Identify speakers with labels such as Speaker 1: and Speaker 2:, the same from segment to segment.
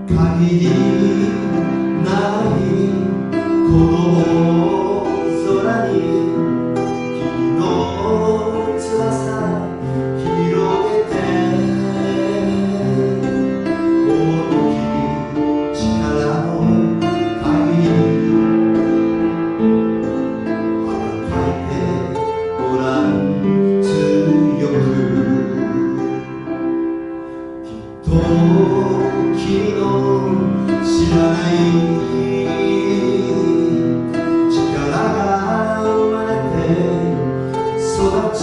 Speaker 1: 限りないこの空に君の翼広げて大きい力の限り羽ばたいてごらん強くきっと君の知らない力が生まれて育ち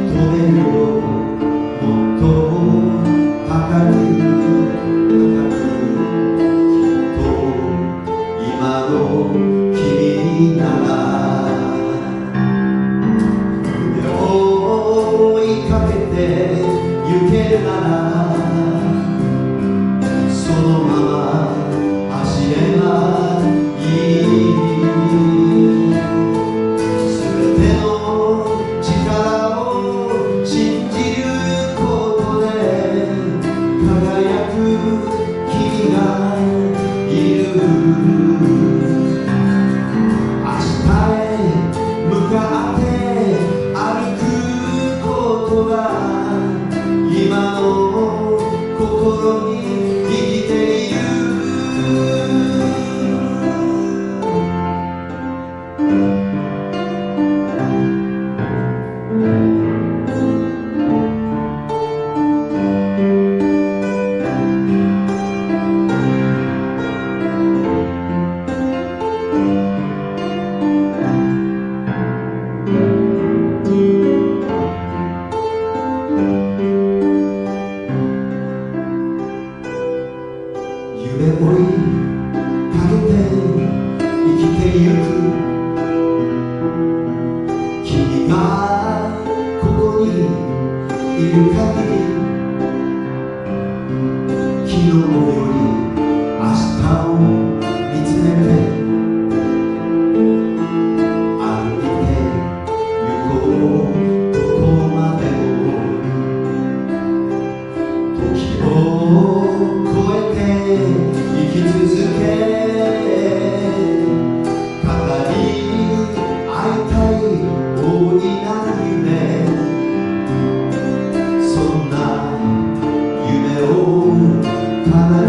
Speaker 1: 飛べるよもっと高くきっと今の君なら夢を追いかけて行けるならそのまま走ればいいすべての力を信じることで輝く君がいる明日へ向かって歩くことが今の心に生きている夢追いかけて生きてゆく君がここにいる限り昨日より明日を見つめて歩いてゆこうどこまでも時を越えて生き続け語り合いたい大いなる夢そんな夢を叶え